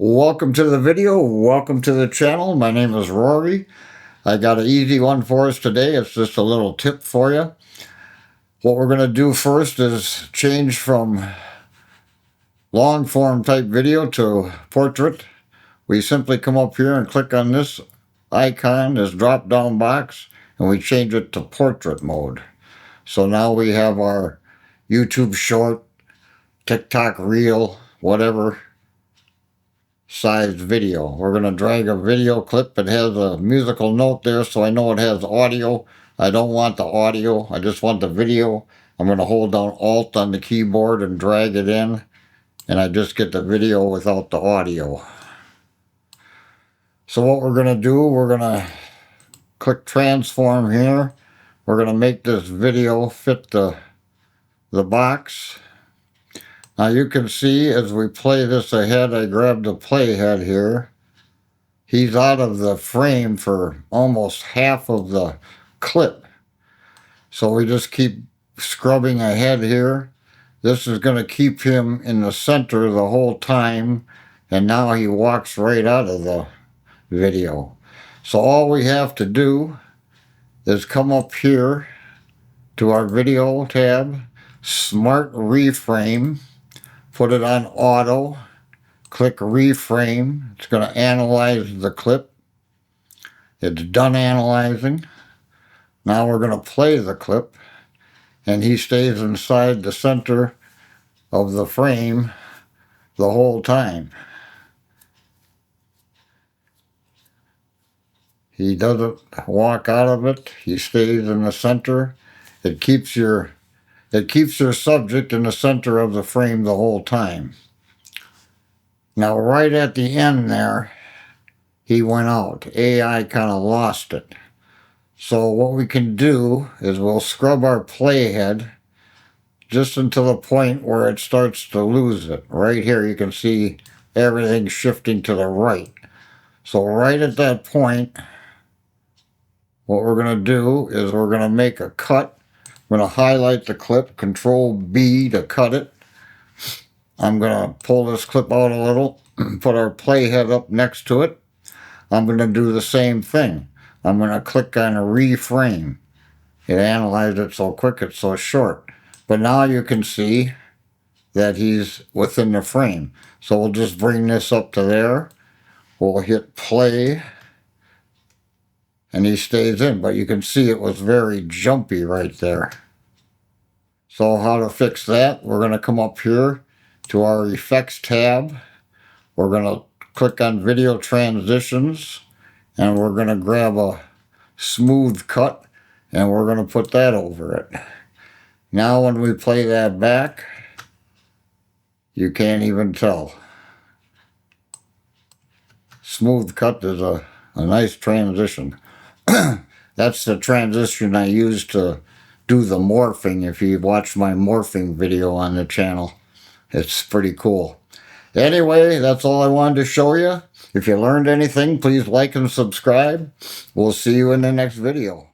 Welcome to the video. Welcome to the channel. My name is Rory. I got an easy one for us today. It's just a little tip for you. What we're going to do first is change from long form type video to portrait. We simply come up here and click on this icon, this drop down box, and we change it to portrait mode. So now we have our YouTube short, TikTok reel, whatever sized video. We're going to drag a video clip. It has a musical note there, so I know it has audio. I don't want the audio. I just want the video. I'm going to hold down Alt on the keyboard and drag it in, and I just get the video without the audio. So what we're going to do, we're going to click transform here. We're going to make this video fit the box. Now you can see as we play this ahead, I grabbed the playhead here. He's out of the frame for almost half of the clip. So we just keep scrubbing ahead here. This is going to keep him in the center the whole time. And now he walks right out of the video. So all we have to do is come up here to our video tab, Smart Reframe. Put it on auto, click reframe. It's going to analyze the clip. It's done analyzing. Now we're going to play the clip, and he stays inside the center of the frame the whole time. He doesn't walk out of it. He stays in the center. It keeps your subject in the center of the frame the whole time. Now, right at the end there, he went out. AI kind of lost it. So what we can do is we'll scrub our playhead just until the point where it starts to lose it. Right here, you can see everything shifting to the right. So right at that point, what we're going to do is we're going to make a cut. I'm going to highlight the clip, Control B to cut it. I'm going to pull this clip out a little, put our playhead up next to it. I'm going to do the same thing. I'm going to click on a reframe. It analyzed it so quick, it's so short. But now you can see that he's within the frame. So we'll just bring this up to there. We'll hit play. And he stays in, but you can see it was very jumpy right there. So how to fix that? We're going to come up here to our effects tab. We're going to click on video transitions, and we're going to grab a smooth cut, and we're going to put that over it. Now when we play that back, you can't even tell. Smooth cut is a nice transition. That's the transition I use to do the morphing. If you watch my morphing video on the channel, it's pretty cool. Anyway, that's all I wanted to show you. If you learned anything, please like and subscribe. We'll see you in the next video.